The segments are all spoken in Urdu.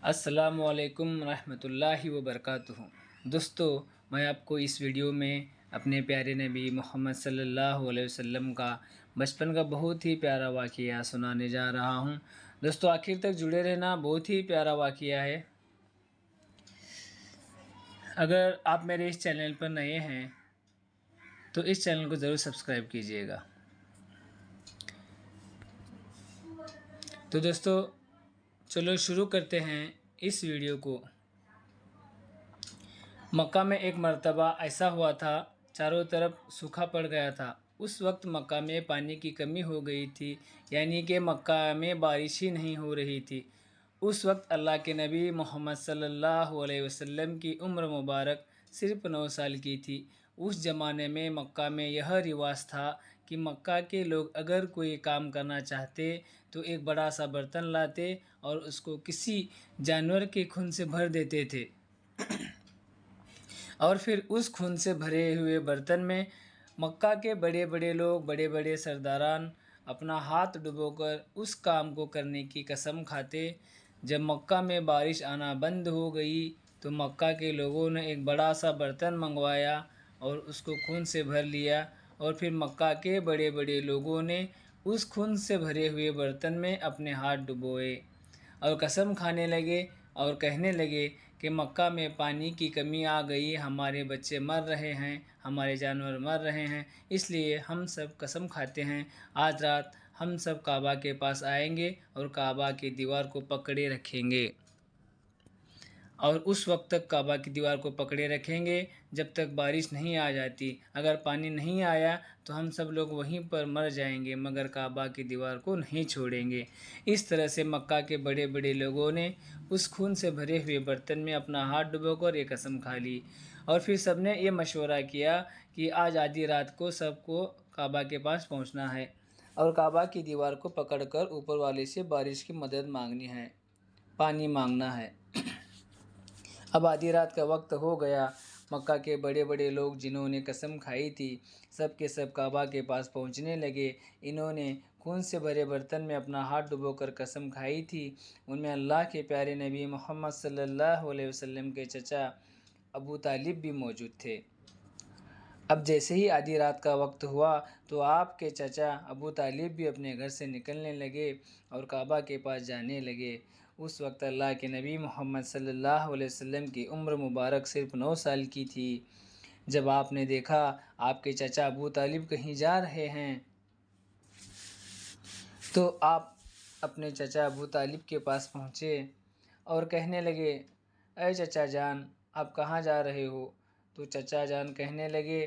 السلام علیکم ورحمۃ اللہ وبرکاتہ۔ دوستو، میں آپ کو اس ویڈیو میں اپنے پیارے نبی محمد صلی اللہ علیہ وسلم کا بچپن کا بہت ہی پیارا واقعہ سنانے جا رہا ہوں۔ دوستو، آخر تک جڑے رہنا، بہت ہی پیارا واقعہ ہے۔ اگر آپ میرے اس چینل پر نئے ہیں تو اس چینل کو ضرور سبسکرائب کیجیے گا۔ تو دوستو، چلو شروع کرتے ہیں اس ویڈیو کو۔ مکہ میں ایک مرتبہ ایسا ہوا تھا، چاروں طرف سوکھا پڑ گیا تھا۔ اس وقت مکہ میں پانی کی کمی ہو گئی تھی، یعنی کہ مکہ میں بارش ہی نہیں ہو رہی تھی۔ اس وقت اللہ کے نبی محمد صلی اللہ علیہ وسلم کی عمر مبارک صرف 9 سال کی تھی۔ اس زمانے میں مکہ میں یہ رواج تھا کہ مکہ کے لوگ اگر کوئی کام کرنا چاہتے تو ایک بڑا سا برتن لاتے اور اس کو کسی جانور کے خون سے بھر دیتے تھے، اور پھر اس خون سے بھرے ہوئے برتن میں مکہ کے بڑے بڑے لوگ، بڑے بڑے سرداران اپنا ہاتھ ڈبو کر اس کام کو کرنے کی قسم کھاتے۔ جب مکہ میں بارش آنا بند ہو گئی تو مکہ کے لوگوں نے ایک بڑا سا برتن منگوایا اور اس کو خون سے بھر لیا، اور پھر مکہ کے بڑے بڑے لوگوں نے اس خون سے بھرے ہوئے برتن میں اپنے ہاتھ ڈبوئے اور قسم کھانے لگے اور کہنے لگے کہ مکہ میں پانی کی کمی آ گئی، ہمارے بچے مر رہے ہیں، ہمارے جانور مر رہے ہیں، اس لیے ہم سب قسم کھاتے ہیں آج رات ہم سب کعبہ کے پاس آئیں گے اور کعبہ کی دیوار کو پکڑے رکھیں گے، اور اس وقت تک کعبہ کی دیوار کو پکڑے رکھیں گے جب تک بارش نہیں آ جاتی۔ اگر پانی نہیں آیا تو ہم سب لوگ وہیں پر مر جائیں گے، مگر کعبہ کی دیوار کو نہیں چھوڑیں گے۔ اس طرح سے مکہ کے بڑے بڑے لوگوں نے اس خون سے بھرے ہوئے برتن میں اپنا ہاتھ ڈبو کر یہ قسم کھا لی، اور پھر سب نے یہ مشورہ کیا کہ آج آدھی رات کو سب کو کعبہ کے پاس پہنچنا ہے اور کعبہ کی دیوار کو پکڑ کر اوپر والے سے بارش کی مدد مانگنی ہے، پانی مانگنا ہے۔ اب آدھی رات کا وقت ہو گیا۔ مکہ کے بڑے بڑے لوگ جنہوں نے قسم کھائی تھی سب کے سب کعبہ کے پاس پہنچنے لگے۔ انہوں نے خون سے بھرے برتن میں اپنا ہاتھ ڈبو کر قسم کھائی تھی۔ ان میں اللہ کے پیارے نبی محمد صلی اللہ علیہ وسلم کے چچا ابو طالب بھی موجود تھے۔ اب جیسے ہی آدھی رات کا وقت ہوا تو آپ کے چچا ابو طالب بھی اپنے گھر سے نکلنے لگے اور کعبہ کے پاس جانے لگے۔ اس وقت اللہ کے نبی محمد صلی اللہ علیہ وسلم کی عمر مبارک صرف 9 سال کی تھی۔ جب آپ نے دیکھا آپ کے چچا ابو طالب کہیں جا رہے ہیں تو آپ اپنے چچا ابو طالب کے پاس پہنچے اور کہنے لگے، اے چچا جان، آپ کہاں جا رہے ہو؟ تو چچا جان کہنے لگے،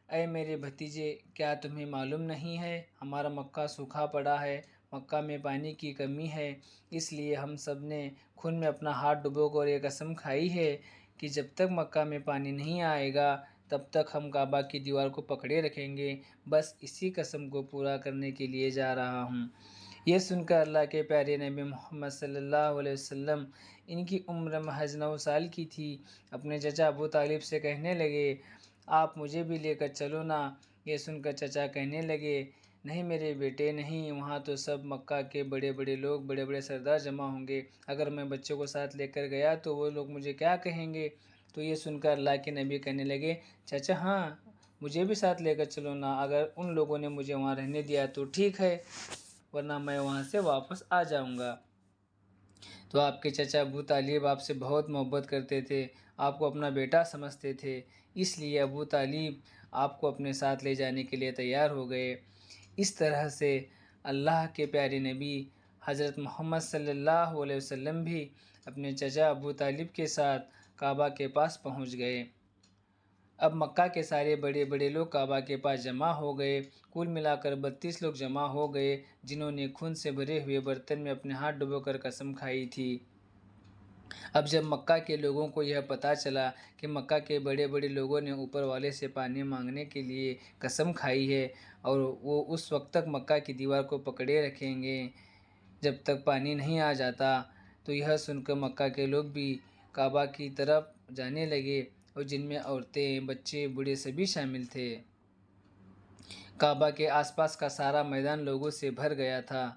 اے میرے بھتیجے، کیا تمہیں معلوم نہیں ہے ہمارا مکہ سوکھا پڑا ہے، مکہ میں پانی کی کمی ہے، اس لیے ہم سب نے خون میں اپنا ہاتھ ڈبو کر یہ قسم کھائی ہے کہ جب تک مکہ میں پانی نہیں آئے گا تب تک ہم کعبہ کی دیوار کو پکڑے رکھیں گے، بس اسی قسم کو پورا کرنے کے لیے جا رہا ہوں۔ یہ سن کر اللہ کے پیارے نبی محمد صلی اللہ علیہ وسلم، ان کی عمر محض 9 سال کی تھی، اپنے چچا ابو طالب سے کہنے لگے، آپ مجھے بھی لے کر چلو نا۔ یہ سن کر چچا کہنے لگے، نہیں میرے بیٹے نہیں، وہاں تو سب مکہ کے بڑے بڑے لوگ، بڑے بڑے سردار جمع ہوں گے، اگر میں بچوں کو ساتھ لے کر گیا تو وہ لوگ مجھے کیا کہیں گے؟ تو یہ سن کر اللہ کے نبی کہنے لگے، چچا ہاں، مجھے بھی ساتھ لے کر چلو نا، اگر ان لوگوں نے مجھے وہاں رہنے دیا تو ٹھیک ہے، ورنہ میں وہاں سے واپس آ جاؤں گا۔ تو آپ کے چچا ابو طالب آپ سے بہت محبت کرتے تھے، آپ کو اپنا بیٹا سمجھتے تھے، اس لیے ابو طالب آپ کو اپنے ساتھ لے جانے کے لیے تیار ہو گئے۔ اس طرح سے اللہ کے پیارے نبی حضرت محمد صلی اللہ علیہ وسلم بھی اپنے چچا ابو طالب کے ساتھ کعبہ کے پاس پہنچ گئے۔ اب مکہ کے سارے بڑے بڑے لوگ کعبہ کے پاس جمع ہو گئے، کل ملا کر 32 لوگ جمع ہو گئے جنہوں نے خون سے بھرے ہوئے برتن میں اپنے ہاتھ ڈبو کر قسم کھائی تھی۔ اب جب مکہ کے لوگوں کو یہ پتہ چلا کہ مکہ کے بڑے بڑے لوگوں نے اوپر والے سے پانی مانگنے کے لیے قسم کھائی ہے اور وہ اس وقت تک مکہ کی دیوار کو پکڑے رکھیں گے جب تک پانی نہیں آ جاتا، تو یہ سن کر مکہ کے لوگ بھی کعبہ کی طرف جانے لگے، اور جن میں عورتیں، بچے، بوڑھے سبھی شامل تھے۔ کعبہ کے آس پاس کا سارا میدان لوگوں سے بھر گیا تھا۔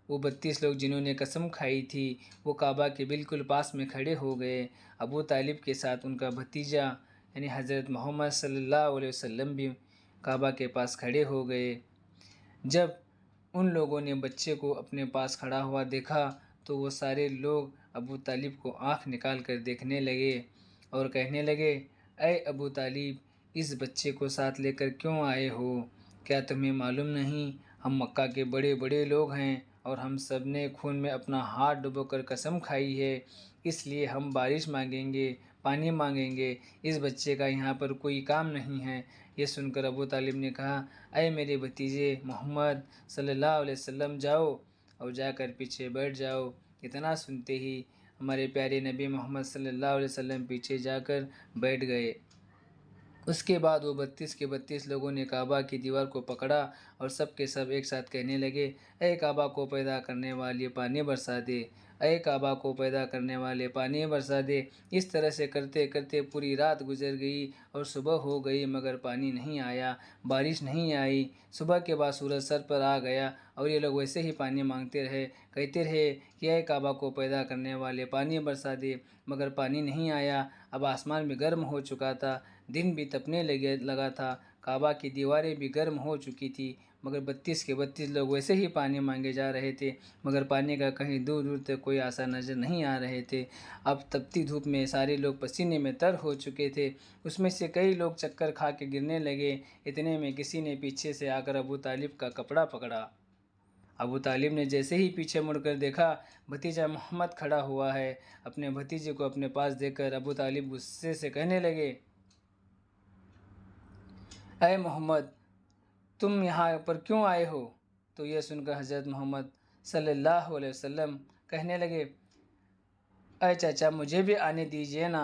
وہ 32 لوگ جنہوں نے قسم کھائی تھی وہ کعبہ کے بالکل پاس میں کھڑے ہو گئے۔ ابو طالب کے ساتھ ان کا بھتیجا یعنی حضرت محمد صلی اللہ علیہ وسلم بھی کعبہ کے پاس کھڑے ہو گئے۔ جب ان لوگوں نے بچے کو اپنے پاس کھڑا ہوا دیکھا تو وہ سارے لوگ ابو طالب کو آنکھ نکال کر دیکھنے لگے اور کہنے لگے، اے ابو طالب، اس بچے کو ساتھ لے کر کیوں آئے ہو؟ کیا تمہیں معلوم نہیں ہم مکہ کے بڑے بڑے لوگ ہیں اور ہم سب نے خون میں اپنا ہاتھ ڈبو کر قسم کھائی ہے، اس لیے ہم بارش مانگیں گے، پانی مانگیں گے، اس بچے کا یہاں پر کوئی کام نہیں ہے۔ یہ سن کر ابو طالب نے کہا، اے میرے بھتیجے محمد صلی اللہ علیہ وسلم، جاؤ اور جا کر پیچھے بیٹھ جاؤ۔ اتنا سنتے ہی ہمارے پیارے نبی محمد صلی اللہ علیہ وسلم پیچھے جا کر بیٹھ گئے۔ اس کے بعد وہ 32 کے 32 لوگوں نے کعبہ کی دیوار کو پکڑا اور سب کے سب ایک ساتھ کہنے لگے، اے کعبہ کو پیدا کرنے والے پانی برسا دے، اے کعبہ کو پیدا کرنے والے پانی برسا دے۔ اس طرح سے کرتے کرتے پوری رات گزر گئی اور صبح ہو گئی مگر پانی نہیں آیا، بارش نہیں آئی۔ صبح کے بعد سورج سر پر آ گیا اور یہ لوگ ویسے ہی پانی مانگتے رہے، کہتے رہے کہ اے کعبہ کو پیدا کرنے والے پانی برسا دے، مگر پانی نہیں آیا۔ اب آسمان بھی گرم ہو چکا تھا، دن بھی تپنے لگا تھا، کعبہ کی دیواریں بھی گرم ہو چکی تھی، مگر 32 کے 32 لوگ ویسے ہی پانی مانگے جا رہے تھے، مگر پانی کا کہیں دور دور تک کوئی آثار نظر نہیں آ رہے تھے۔ اب تپتی دھوپ میں سارے لوگ پسینے میں تر ہو چکے تھے، اس میں سے کئی لوگ چکر کھا کے گرنے لگے۔ اتنے میں کسی نے پیچھے سے آ کر ابو طالب کا کپڑا پکڑا۔ ابو طالب نے جیسے ہی پیچھے مڑ کر دیکھا بھتیجا محمد کھڑا ہوا ہے۔ اپنے بھتیجے کو اپنے پاس دیکھ کر ابو طالب غصے سے کہنے لگے، اے محمد، تم یہاں پر کیوں آئے ہو؟ تو یہ سن کر حضرت محمد صلی اللہ علیہ وسلم کہنے لگے، اے چچا، مجھے بھی آنے دیجیے نا،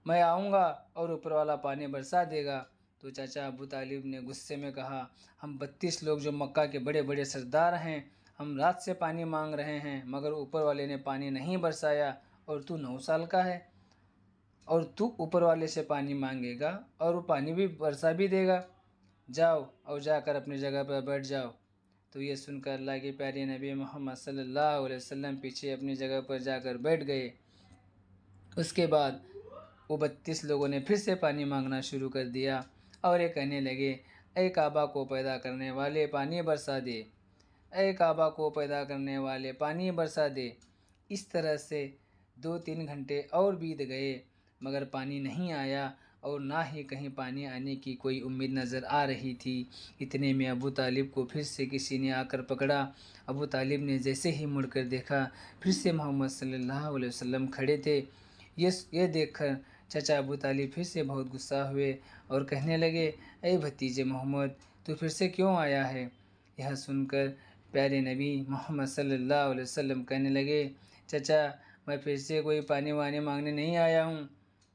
میں آؤں گا اور اوپر والا پانی برسا دے گا۔ تو چچا ابو طالب نے غصے میں کہا، ہم 32 لوگ جو مکہ کے بڑے بڑے سردار ہیں، ہم رات سے پانی مانگ رہے ہیں مگر اوپر والے نے پانی نہیں برسایا، اور تو 9 سال کا ہے اور تو اوپر والے سے پانی مانگے گا اور وہ پانی بھی برسا بھی دے گا؟ جاؤ اور جا کر اپنی جگہ پر بیٹھ جاؤ۔ تو یہ سن کر اللہ کے پیارے نبی محمد صلی اللہ علیہ وسلم پیچھے اپنی جگہ پر جا کر بیٹھ گئے۔ اس کے بعد وہ 32 لوگوں نے پھر سے پانی مانگنا شروع کر دیا اور یہ کہنے لگے، اے کعبہ کو پیدا کرنے والے پانی برسا دے، اے کعبہ کو پیدا کرنے والے پانی برسا دے۔ اس طرح سے 2-3 گھنٹے اور بیت گئے مگر پانی نہیں آیا اور نہ ہی کہیں پانی آنے کی کوئی امید نظر آ رہی تھی۔ اتنے میں ابو طالب کو پھر سے کسی نے آ کر پکڑا۔ ابو طالب نے جیسے ہی مڑ کر دیکھا پھر سے محمد صلی اللہ علیہ وسلم کھڑے تھے۔ یہ دیکھ کر چچا ابو طالب پھر سے بہت غصہ ہوئے اور کہنے لگے، اے بھتیجے محمد، تو پھر سے کیوں آیا ہے؟ یہ سن کر پیارے نبی محمد صلی اللہ علیہ وسلم کہنے لگے، چچا، میں پھر سے کوئی پانی وانی مانگنے نہیں آیا ہوں،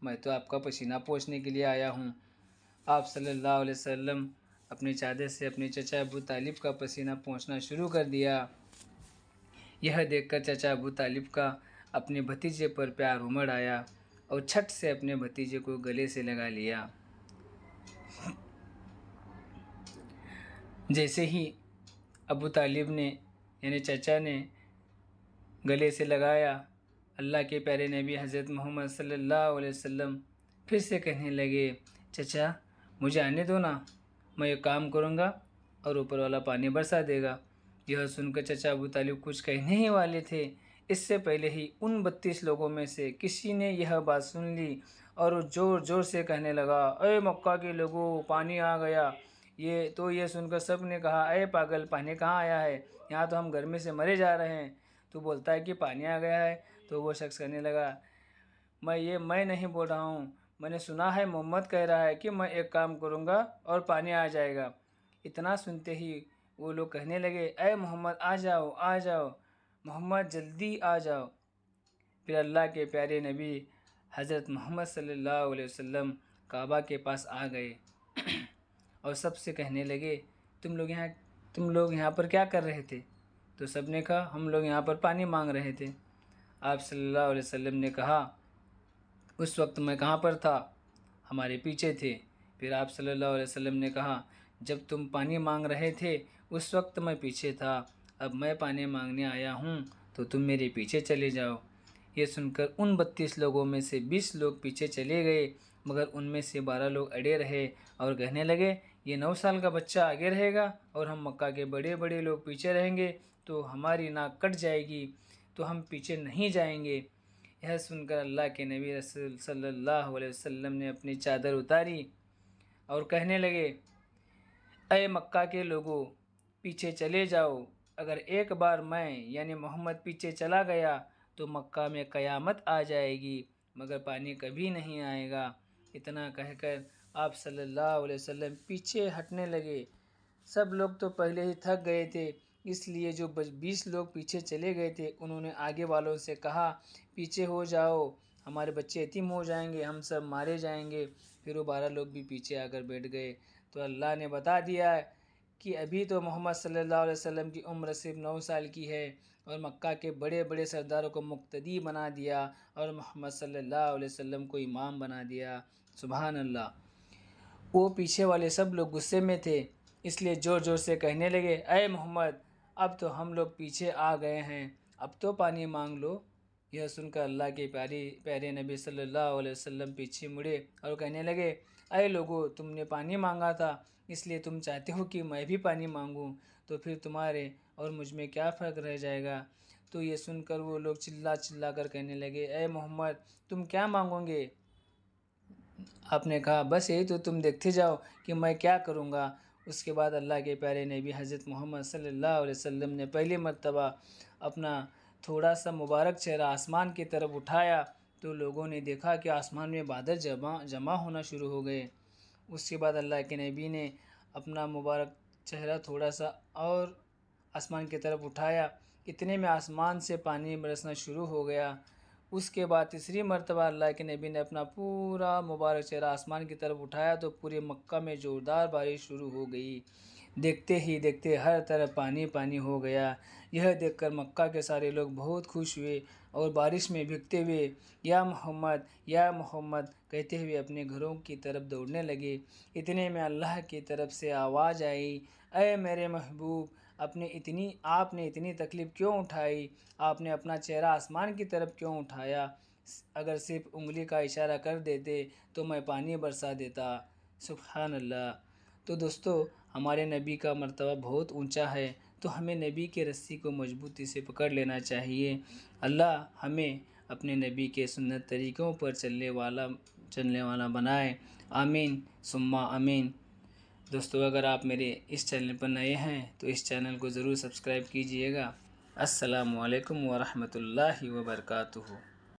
میں تو آپ کا پسینہ پوچھنے کے لیے آیا ہوں۔ آپ صلی اللہ علیہ وسلم اپنی چادر سے اپنے چچا ابو طالب کا پسینہ پوچھنا شروع کر دیا۔ یہ دیکھ کر چچا ابو طالب کا اپنے بھتیجے پر پیار امڑ آیا اور چھٹ سے اپنے بھتیجے کو گلے سے لگا لیا۔ جیسے ہی ابو طالب نے یعنی چچا نے گلے سے لگایا، اللہ کے پیارے نبی حضرت محمد صلی اللہ علیہ وسلم پھر سے کہنے لگے، چچا مجھے آنے دو نا، میں ایک کام کروں گا اور اوپر والا پانی برسا دے گا۔ یہ سن کر چچا ابو طالب کچھ کہنے ہی والے تھے، اس سے پہلے ہی ان 32 لوگوں میں سے کسی نے یہ بات سن لی اور وہ زور زور سے کہنے لگا، اے مکہ کے لوگوں، پانی آ گیا۔ یہ سن کر سب نے کہا، اے پاگل، پانی کہاں آیا ہے؟ یہاں تو ہم گرمی سے مرے جا رہے ہیں، تو بولتا ہے کہ پانی آ گیا ہے؟ تو وہ شخص کہنے لگا، میں نہیں بول رہا ہوں، میں نے سنا ہے محمد کہہ رہا ہے کہ میں ایک کام کروں گا اور پانی آ جائے گا۔ اتنا سنتے ہی وہ لوگ کہنے لگے، اے محمد آ جاؤ، آ جاؤ، محمد جلدی آ جاؤ۔ پھر اللہ کے پیارے نبی حضرت محمد صلی اللہ علیہ وسلم کعبہ کے پاس آ گئے اور سب سے کہنے لگے، تم لوگ یہاں پر کیا کر رہے تھے؟ تو سب نے کہا، ہم لوگ یہاں پر پانی مانگ رہے تھے۔ آپ صلی اللہ علیہ وسلم نے کہا، اس وقت میں کہاں پر تھا؟ ہمارے پیچھے تھے۔ پھر آپ صلی اللہ علیہ وسلم نے کہا، جب تم پانی مانگ رہے تھے اس وقت میں پیچھے تھا اب میں پانی مانگنے آیا ہوں تو تم میرے پیچھے چلے جاؤ۔ یہ سن کر ان 32 لوگوں میں سے 20 لوگ پیچھے چلے گئے، مگر ان میں سے 12 لوگ اڑے رہے اور کہنے لگے یہ 9 سال کا بچہ آگے رہے گا اور ہم مکہ کے بڑے بڑے لوگ پیچھے رہیں گے تو ہماری ناک کٹ جائے گی، تو ہم پیچھے نہیں جائیں گے۔ یہ سن کر اللہ کے نبی رسول صلی اللہ علیہ وسلم نے اپنی چادر اتاری اور کہنے لگے اے مکہ کے لوگوں، پیچھے چلے جاؤ، اگر ایک بار میں یعنی محمد پیچھے چلا گیا تو مکہ میں قیامت آ جائے گی، مگر پانی کبھی نہیں آئے گا۔ اتنا کہہ کر آپ صلی اللہ علیہ وسلم پیچھے ہٹنے لگے۔ سب لوگ تو پہلے ہی تھک گئے تھے، اس لیے جو 20 لوگ پیچھے چلے گئے تھے انہوں نے آگے والوں سے کہا پیچھے ہو جاؤ، ہمارے بچے یتیم ہو جائیں گے، ہم سب مارے جائیں گے۔ پھر وہ 12 لوگ بھی پیچھے آ کر بیٹھ گئے۔ تو اللہ نے بتا دیا کہ ابھی تو محمد صلی اللہ علیہ وسلم کی عمر صرف 9 سال کی ہے، اور مکہ کے بڑے بڑے سرداروں کو مقتدی بنا دیا اور محمد صلی اللہ علیہ وسلم کو امام بنا دیا۔ سبحان اللہ۔ وہ پیچھے والے سب لوگ غصے میں تھے، اس لیے زور زور سے کہنے لگے اے محمد، اب تو ہم لوگ پیچھے آ گئے ہیں، اب تو پانی مانگ لو۔ یہ سن کر اللہ کے پیارے نبی صلی اللہ علیہ وسلم پیچھے مڑے اور کہنے لگے اے لوگو، تم نے پانی مانگا تھا، اس لیے تم چاہتے ہو کہ میں بھی پانی مانگوں، تو پھر تمہارے اور مجھ میں کیا فرق رہ جائے گا؟ تو یہ سن کر وہ لوگ چلا کر کہنے لگے اے محمد، تم کیا مانگو گے؟ آپ نے کہا بس یہی تو تم دیکھتے جاؤ کہ میں کیا کروں گا۔ اس کے بعد اللہ کے پیارے نبی حضرت محمد صلی اللہ علیہ وسلم نے پہلی مرتبہ اپنا تھوڑا سا مبارک چہرہ آسمان کی طرف اٹھایا تو لوگوں نے دیکھا کہ آسمان میں بادل جمع ہونا شروع ہو گئے۔ اس کے بعد اللہ کے نبی نے اپنا مبارک چہرہ تھوڑا سا اور آسمان کی طرف اٹھایا، اتنے میں آسمان سے پانی برسنا شروع ہو گیا۔ اس کے بعد تیسری مرتبہ اللہ کے نبی نے اپنا پورا مبارک چہرہ آسمان کی طرف اٹھایا تو پورے مکہ میں زوردار بارش شروع ہو گئی۔ دیکھتے ہی دیکھتے ہر طرف پانی پانی ہو گیا۔ یہ دیکھ کر مکہ کے سارے لوگ بہت خوش ہوئے اور بارش میں بھیگتے ہوئے یا محمد یا محمد کہتے ہوئے اپنے گھروں کی طرف دوڑنے لگے۔ اتنے میں اللہ کی طرف سے آواز آئی اے میرے محبوب، آپ نے اتنی تکلیف کیوں اٹھائی؟ آپ نے اپنا چہرہ آسمان کی طرف کیوں اٹھایا؟ اگر صرف انگلی کا اشارہ کر دیتے تو میں پانی برسا دیتا۔ سبحان اللہ۔ تو دوستو، ہمارے نبی کا مرتبہ بہت اونچا ہے، تو ہمیں نبی کے رسی کو مضبوطی سے پکڑ لینا چاہیے۔ اللہ ہمیں اپنے نبی کے سنت طریقوں پر چلنے والا بنائے۔ آمین ثم آمین۔ دوستو، اگر آپ میرے اس چینل پر نئے ہیں تو اس چینل کو ضرور سبسکرائب کیجئے گا۔ السلام علیکم ورحمۃ اللہ وبرکاتہ۔